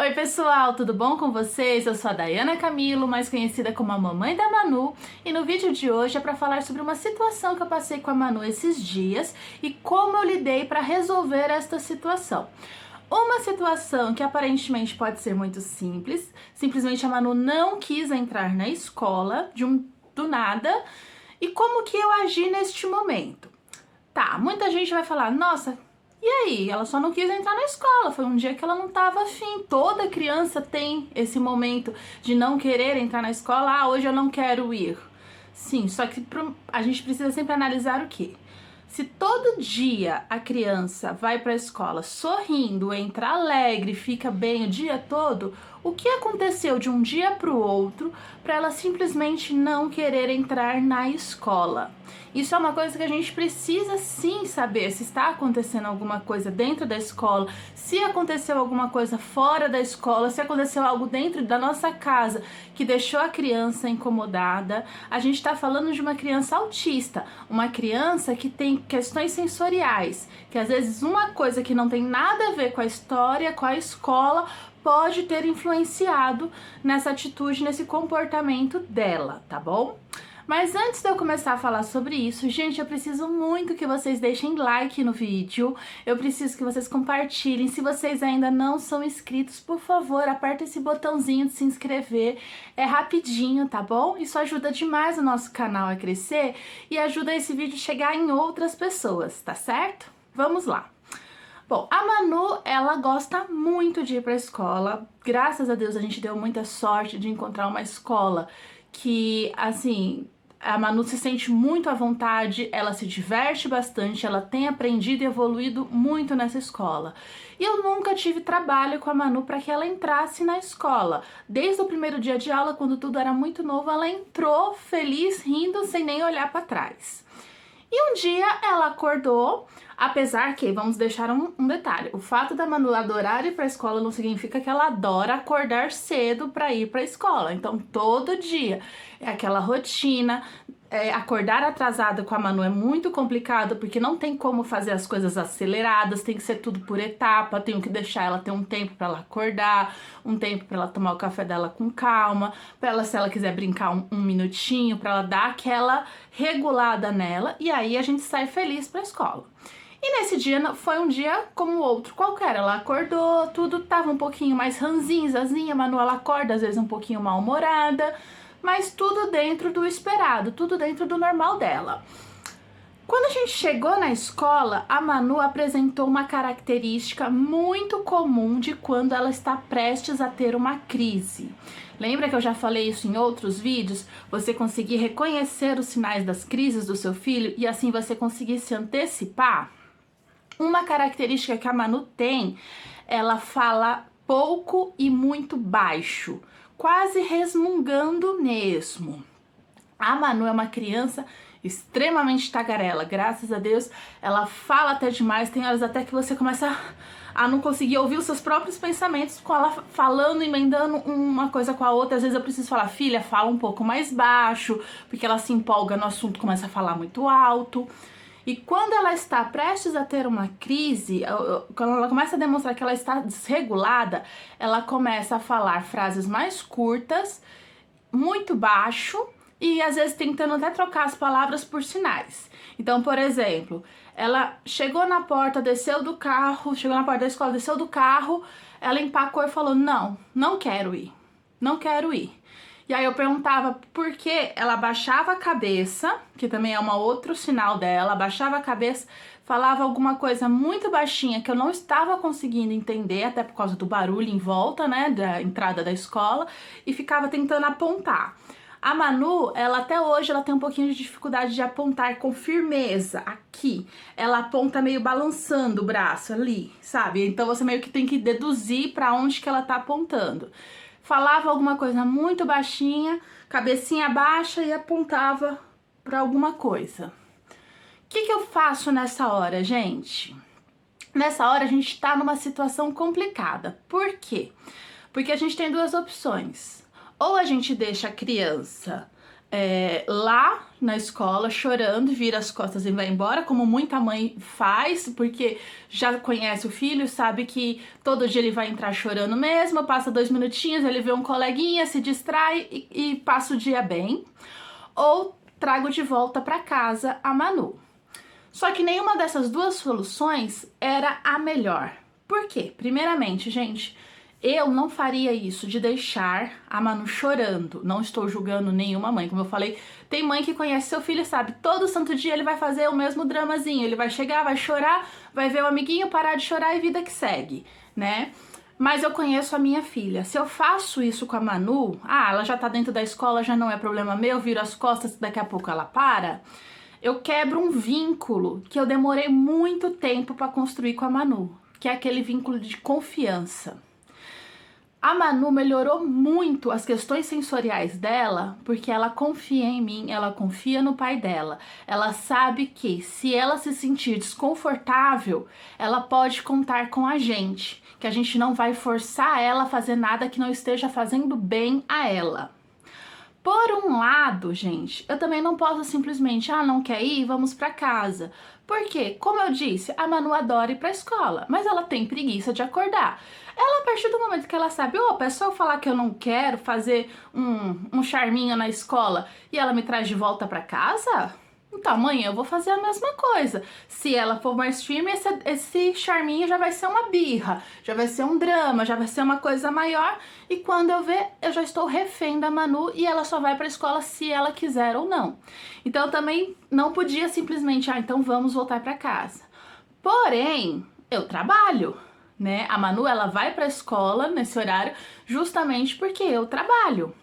Oi pessoal, tudo bom com vocês? Eu sou a Dayana Camilo, mais conhecida como a mamãe da Manu, e no vídeo de hoje é para falar sobre uma situação que eu passei com a Manu esses dias e como eu lidei para resolver esta situação. Uma situação que aparentemente pode ser muito simples, simplesmente a Manu não quis entrar na escola do nada, e como que eu agi neste momento? Tá, muita gente vai falar, nossa, e aí? Ela só não quis entrar na escola, foi um dia que ela não estava afim. Toda criança tem esse momento de não querer entrar na escola, hoje eu não quero ir. Sim, só que a gente precisa sempre analisar o quê? Se todo dia a criança vai para a escola sorrindo, entra alegre, fica bem o dia todo, o que aconteceu de um dia para o outro para ela simplesmente não querer entrar na escola? Isso é uma coisa que a gente precisa sim saber se está acontecendo alguma coisa dentro da escola, se aconteceu alguma coisa fora da escola, se aconteceu algo dentro da nossa casa que deixou a criança incomodada. A gente está falando de uma criança autista, uma criança que tem questões sensoriais, que às vezes uma coisa que não tem nada a ver com a história, com a escola, pode ter influenciado nessa atitude, nesse comportamento dela, tá bom? Mas antes de eu começar a falar sobre isso, gente, eu preciso muito que vocês deixem like no vídeo, eu preciso que vocês compartilhem. Se vocês ainda não são inscritos, por favor, aperta esse botãozinho de se inscrever, é rapidinho, tá bom? Isso ajuda demais o nosso canal a crescer e ajuda esse vídeo a chegar em outras pessoas, tá certo? Vamos lá! Bom, a Manu, ela gosta muito de ir pra escola, graças a Deus a gente deu muita sorte de encontrar uma escola que, assim, a Manu se sente muito à vontade, ela se diverte bastante, ela tem aprendido e evoluído muito nessa escola. E eu nunca tive trabalho com a Manu para que ela entrasse na escola. Desde o primeiro dia de aula, quando tudo era muito novo, ela entrou feliz, rindo, sem nem olhar para trás. E um dia ela acordou, apesar que, vamos deixar um detalhe, o fato da Manu adorar ir pra escola não significa que ela adora acordar cedo pra ir pra escola. Então todo dia é aquela rotina. Acordar atrasada com a Manu é muito complicado porque não tem como fazer as coisas aceleradas, tem que ser tudo por etapa, tenho que deixar ela ter um tempo para ela acordar, um tempo para ela tomar o café dela com calma, para ela, se ela quiser brincar um minutinho, para ela dar aquela regulada nela, e aí a gente sai feliz para a escola. E nesse dia foi um dia como outro qualquer, ela acordou, tudo tava um pouquinho mais ranzinzazinha, a Manu ela acorda às vezes um pouquinho mal-humorada, mas tudo dentro do esperado, tudo dentro do normal dela. Quando a gente chegou na escola, a Manu apresentou uma característica muito comum de quando ela está prestes a ter uma crise. Lembra que eu já falei isso em outros vídeos? Você conseguir reconhecer os sinais das crises do seu filho e assim você conseguir se antecipar? Uma característica que a Manu tem, ela fala pouco e muito baixo, quase resmungando mesmo. A Manu é uma criança extremamente tagarela, graças a Deus, ela fala até demais, tem horas até que você começa a não conseguir ouvir os seus próprios pensamentos com ela falando, emendando uma coisa com a outra. Às vezes eu preciso falar, filha, fala um pouco mais baixo, porque ela se empolga no assunto, começa a falar muito alto. E quando ela está prestes a ter uma crise, quando ela começa a demonstrar que ela está desregulada, ela começa a falar frases mais curtas, muito baixo e às vezes tentando até trocar as palavras por sinais. Então, por exemplo, ela chegou na porta, desceu do carro, chegou na porta da escola, desceu do carro, ela empacou e falou, não quero ir, não quero ir. E aí eu perguntava por que ela abaixava a cabeça, que também é um outro sinal dela, abaixava a cabeça, falava alguma coisa muito baixinha que eu não estava conseguindo entender, até por causa do barulho em volta, né, da entrada da escola, e ficava tentando apontar. A Manu, ela até hoje, ela tem um pouquinho de dificuldade de apontar com firmeza aqui. Ela aponta meio balançando o braço ali, sabe? Então você meio que tem que deduzir para onde que ela tá apontando. Falava alguma coisa muito baixinha, cabecinha baixa e apontava para alguma coisa. O que eu faço nessa hora, gente? Nessa hora a gente tá numa situação complicada. Por quê? Porque a gente tem duas opções. Ou a gente deixa a criança lá na escola, chorando, vira as costas e vai embora, como muita mãe faz, porque já conhece o filho, sabe que todo dia ele vai entrar chorando mesmo, passa 2 minutinhos, ele vê um coleguinha, se distrai e passa o dia bem. Ou trago de volta para casa a Manu. Só que nenhuma dessas duas soluções era a melhor. Por quê? Primeiramente, gente, eu não faria isso de deixar a Manu chorando. Não estou julgando nenhuma mãe. Como eu falei, tem mãe que conhece seu filho e sabe, todo santo dia ele vai fazer o mesmo dramazinho. Ele vai chegar, vai chorar, vai ver o amiguinho parar de chorar e vida que segue, né? Mas eu conheço a minha filha. Se eu faço isso com a Manu, ela já tá dentro da escola, já não é problema meu, viro as costas, daqui a pouco ela para. Eu quebro um vínculo que eu demorei muito tempo para construir com a Manu, que é aquele vínculo de confiança. A Manu melhorou muito as questões sensoriais dela porque ela confia em mim, ela confia no pai dela. Ela sabe que se ela se sentir desconfortável, ela pode contar com a gente, que a gente não vai forçar ela a fazer nada que não esteja fazendo bem a ela. Por um lado, gente, eu também não posso simplesmente, não quer ir, vamos pra casa. Porque, como eu disse, a Manu adora ir pra escola, mas ela tem preguiça de acordar. Ela, a partir do momento que ela sabe, é só eu falar que eu não quero fazer um charminho na escola e ela me traz de volta pra casa, então amanhã eu vou fazer a mesma coisa. Se ela for mais firme, esse charminho já vai ser uma birra, já vai ser um drama, já vai ser uma coisa maior. E quando eu ver, eu já estou refém da Manu e ela só vai pra escola se ela quiser ou não. Então eu também não podia simplesmente, então vamos voltar pra casa. Porém, eu trabalho, né? A Manu, ela vai pra escola nesse horário justamente porque eu trabalho.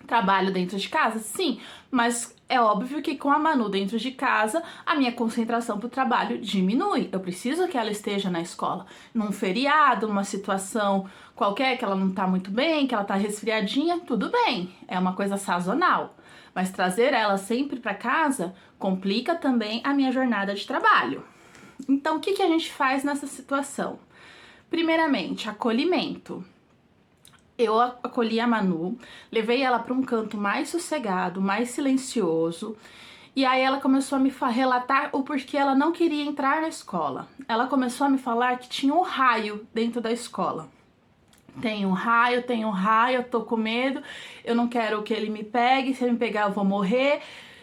Trabalho dentro de casa? Sim, mas é óbvio que com a Manu dentro de casa, a minha concentração pro trabalho diminui. Eu preciso que ela esteja na escola. Num feriado, numa situação qualquer, que ela não tá muito bem, que ela tá resfriadinha, tudo bem. É uma coisa sazonal. Mas trazer ela sempre para casa complica também a minha jornada de trabalho. Então, o que a gente faz nessa situação? Primeiramente, acolhimento. Eu acolhi a Manu, levei ela para um canto mais sossegado, mais silencioso, e aí ela começou a me relatar o porquê ela não queria entrar na escola. Ela começou a me falar que tinha um raio dentro da escola. Tem um raio, eu tô com medo, eu não quero que ele me pegue, se ele me pegar eu vou morrer.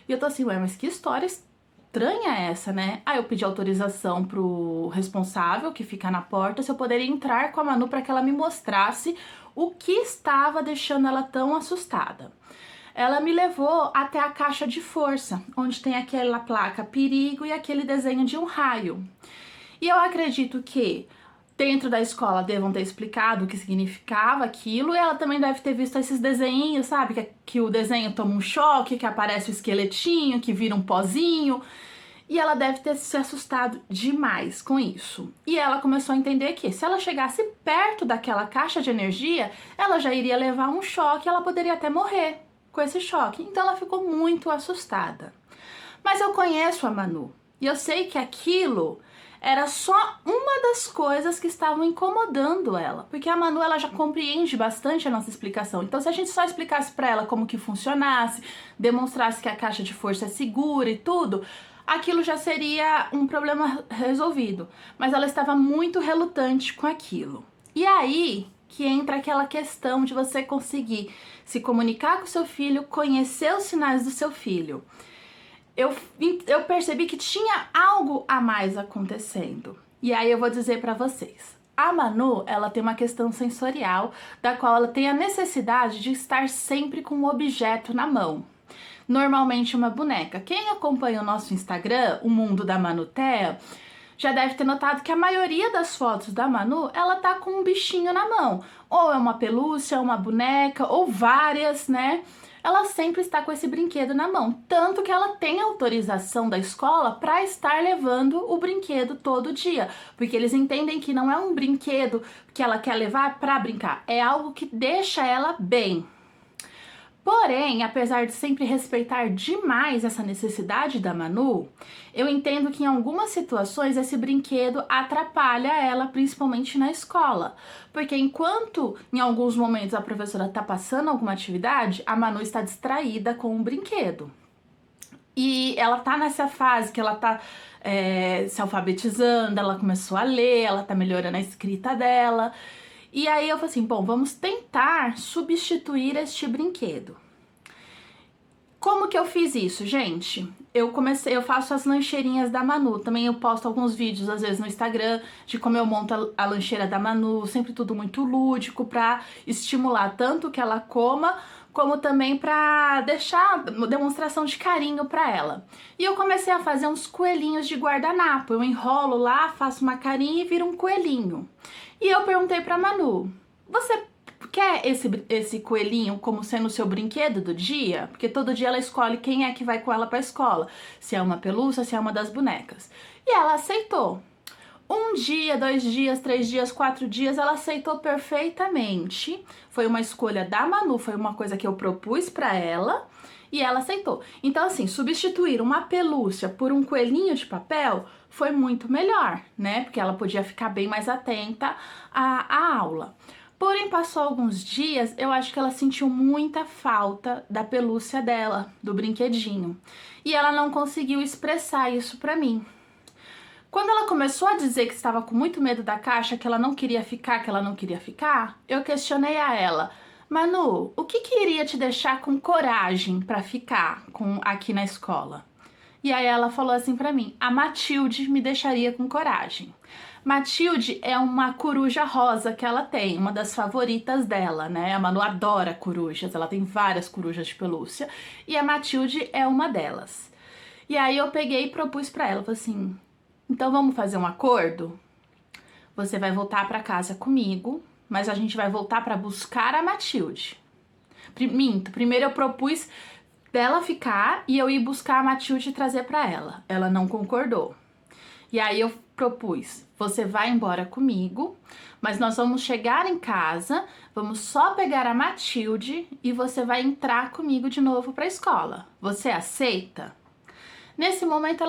E eu tô assim, mas que história estranha é essa, né? Aí eu pedi autorização pro responsável, que fica na porta, se eu poderia entrar com a Manu para que ela me mostrasse o que estava deixando ela tão assustada. Ela me levou até a caixa de força, onde tem aquela placa perigo e aquele desenho de um raio. E eu acredito que dentro da escola devam ter explicado o que significava aquilo, e ela também deve ter visto esses desenhinhos, sabe? Que o desenho toma um choque, que aparece o esqueletinho, que vira um pozinho. E ela deve ter se assustado demais com isso. E ela começou a entender que se ela chegasse perto daquela caixa de energia, ela já iria levar um choque, ela poderia até morrer com esse choque. Então ela ficou muito assustada. Mas eu conheço a Manu e eu sei que aquilo era só uma das coisas que estavam incomodando ela, porque a Manu, ela já compreende bastante a nossa explicação. Então se a gente só explicasse para ela como que funcionasse, demonstrasse que a caixa de força é segura e tudo, aquilo já seria um problema resolvido. Mas ela estava muito relutante com aquilo. E aí que entra aquela questão de você conseguir se comunicar com o seu filho, conhecer os sinais do seu filho. Eu percebi que tinha algo a mais acontecendo. E aí eu vou dizer pra vocês. A Manu, ela tem uma questão sensorial, da qual ela tem a necessidade de estar sempre com um objeto na mão. Normalmente uma boneca. Quem acompanha o nosso Instagram, o Mundo da Manutea, já deve ter notado que a maioria das fotos da Manu, ela tá com um bichinho na mão. Ou é uma pelúcia, uma boneca, ou várias, né? Ela sempre está com esse brinquedo na mão. Tanto que ela tem autorização da escola para estar levando o brinquedo todo dia. Porque eles entendem que não é um brinquedo que ela quer levar para brincar. É algo que deixa ela bem. Porém, apesar de sempre respeitar demais essa necessidade da Manu, eu entendo que em algumas situações esse brinquedo atrapalha ela, principalmente na escola. Porque enquanto em alguns momentos a professora está passando alguma atividade, a Manu está distraída com o brinquedo. E ela tá nessa fase que ela tá se alfabetizando, ela começou a ler, ela tá melhorando a escrita dela. E aí eu falei assim, bom, vamos tentar substituir este brinquedo. Como que eu fiz isso, gente? Eu faço as lancheirinhas da Manu. Também eu posto alguns vídeos, às vezes, no Instagram, de como eu monto a lancheira da Manu. Sempre tudo muito lúdico, pra estimular tanto que ela coma, como também pra deixar demonstração de carinho pra ela. E eu comecei a fazer uns coelhinhos de guardanapo. Eu enrolo lá, faço uma carinha e viro um coelhinho. E eu perguntei pra Manu, você quer esse coelhinho como sendo o seu brinquedo do dia? Porque todo dia ela escolhe quem é que vai com ela pra escola. Se é uma pelúcia, se é uma das bonecas. E ela aceitou. 1 dia, 2 dias, 3 dias, 4 dias, ela aceitou perfeitamente. Foi uma escolha da Manu, foi uma coisa que eu propus pra ela e ela aceitou. Então, assim, substituir uma pelúcia por um coelhinho de papel foi muito melhor, né? Porque ela podia ficar bem mais atenta à aula. Porém, passou alguns dias, eu acho que ela sentiu muita falta da pelúcia dela, do brinquedinho. E ela não conseguiu expressar isso pra mim. Quando ela começou a dizer que estava com muito medo da caixa, que ela não queria ficar, eu questionei a ela, Manu, o que iria te deixar com coragem pra ficar aqui na escola? E aí ela falou assim pra mim, a Matilde me deixaria com coragem. Matilde é uma coruja rosa que ela tem, uma das favoritas dela, né? A Manu adora corujas, ela tem várias corujas de pelúcia e a Matilde é uma delas. E aí eu peguei e propus pra ela, falei assim, então vamos fazer um acordo? Você vai voltar pra casa comigo, mas a gente vai voltar pra buscar a Matilde. Minto, primeiro eu propus dela ficar e eu ir buscar a Matilde e trazer pra ela. Ela não concordou. E aí eu propus, você vai embora comigo, mas nós vamos chegar em casa, vamos só pegar a Matilde e você vai entrar comigo de novo pra escola. Você aceita? Nesse momento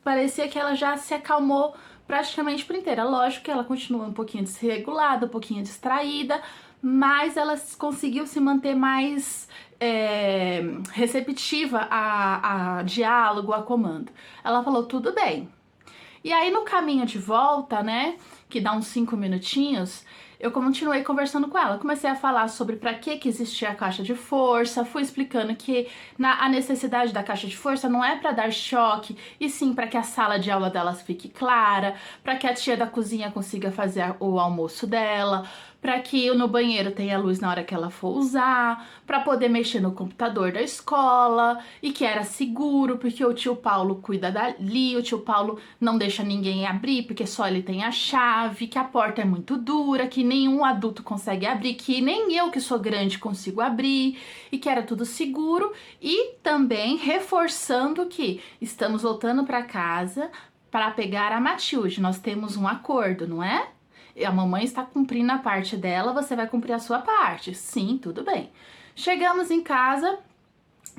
parecia que ela já se acalmou praticamente por inteira. Lógico que ela continua um pouquinho desregulada, um pouquinho distraída, mas ela conseguiu se manter mais receptiva a diálogo, a comando. Ela falou, tudo bem. E aí no caminho de volta, né, que dá uns 5 minutinhos, eu continuei conversando com ela. Comecei a falar sobre para que existia a caixa de força, fui explicando que a necessidade da caixa de força não é para dar choque, e sim para que a sala de aula delas fique clara, para que a tia da cozinha consiga fazer o almoço dela, para que no banheiro tenha luz na hora que ela for usar, para poder mexer no computador da escola, e que era seguro, porque o tio Paulo cuida dali, o tio Paulo não deixa ninguém abrir, porque só ele tem a chave, que a porta é muito dura, que nenhum adulto consegue abrir, que nem eu que sou grande consigo abrir, e que era tudo seguro, e também reforçando que estamos voltando para casa para pegar a Matilde, nós temos um acordo, não é? A mamãe está cumprindo a parte dela, você vai cumprir a sua parte. Sim, tudo bem. Chegamos em casa,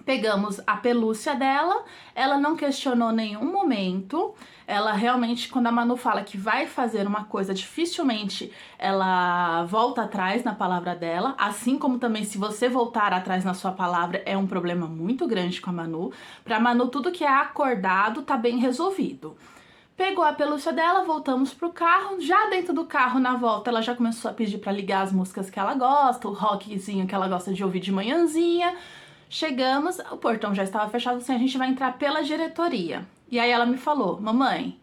pegamos a pelúcia dela, ela não questionou nenhum momento, ela realmente, quando a Manu fala que vai fazer uma coisa, dificilmente ela volta atrás na palavra dela, assim como também se você voltar atrás na sua palavra é um problema muito grande com a Manu. Pra Manu, tudo que é acordado tá bem resolvido. Pegou a pelúcia dela, voltamos pro carro. Já dentro do carro, na volta, ela já começou a pedir pra ligar as músicas que ela gosta, o rockzinho que ela gosta de ouvir de manhãzinha. Chegamos, o portão já estava fechado, assim, a gente vai entrar pela diretoria. E aí ela me falou, mamãe,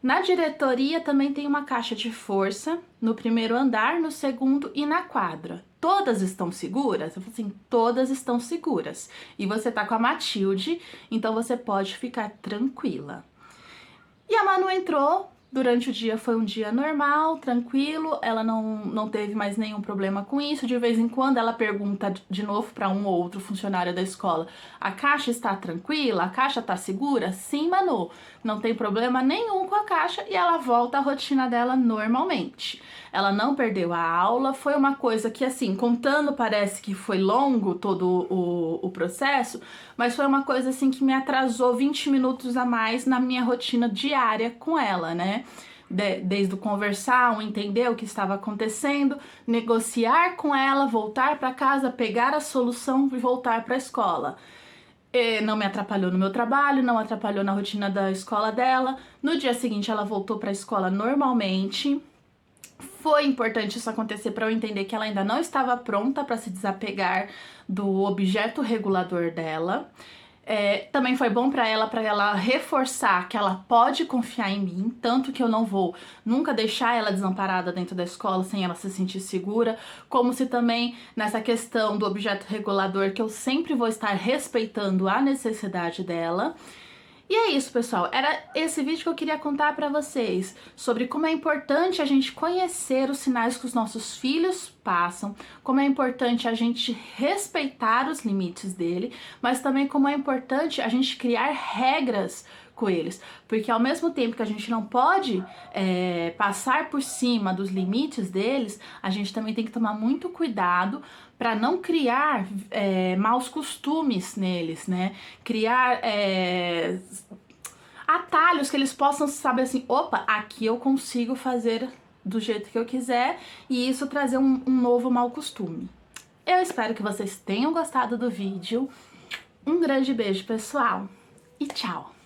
na diretoria também tem uma caixa de força, no primeiro andar, no segundo e na quadra. Todas estão seguras? Eu falei assim, todas estão seguras. E você tá com a Matilde, então você pode ficar tranquila. E a Manu entrou, Durante o dia foi um dia normal, tranquilo, ela não teve mais nenhum problema com isso. De vez em quando ela pergunta de novo para um ou outro funcionário da escola: a caixa está tranquila? A caixa está segura? Sim, Manu, não tem problema nenhum com a caixa, e ela volta à rotina dela normalmente. Ela não perdeu a aula, foi uma coisa que, assim, contando parece que foi longo todo o processo, mas foi uma coisa assim que me atrasou 20 minutos a mais na minha rotina diária com ela, né? Desde o conversar, o entender o que estava acontecendo, negociar com ela, voltar para casa, pegar a solução e voltar para a escola. Não me atrapalhou no meu trabalho, não atrapalhou na rotina da escola dela. No dia seguinte ela voltou para a escola normalmente. Foi importante isso acontecer para eu entender que ela ainda não estava pronta para se desapegar do objeto regulador dela. Também foi bom para ela reforçar que ela pode confiar em mim, tanto que eu não vou nunca deixar ela desamparada dentro da escola sem ela se sentir segura, como se também nessa questão do objeto regulador que eu sempre vou estar respeitando a necessidade dela. E é isso, pessoal. Era esse vídeo que eu queria contar pra vocês sobre como é importante a gente conhecer os sinais que os nossos filhos passam, como é importante a gente respeitar os limites dele, mas também como é importante a gente criar regras com eles, porque ao mesmo tempo que a gente não pode passar por cima dos limites deles, a gente também tem que tomar muito cuidado para não criar maus costumes neles, né? Criar atalhos que eles possam saber assim, opa, aqui eu consigo fazer do jeito que eu quiser, e isso trazer um novo mau costume. Eu espero que vocês tenham gostado do vídeo. Um grande beijo, pessoal, e tchau!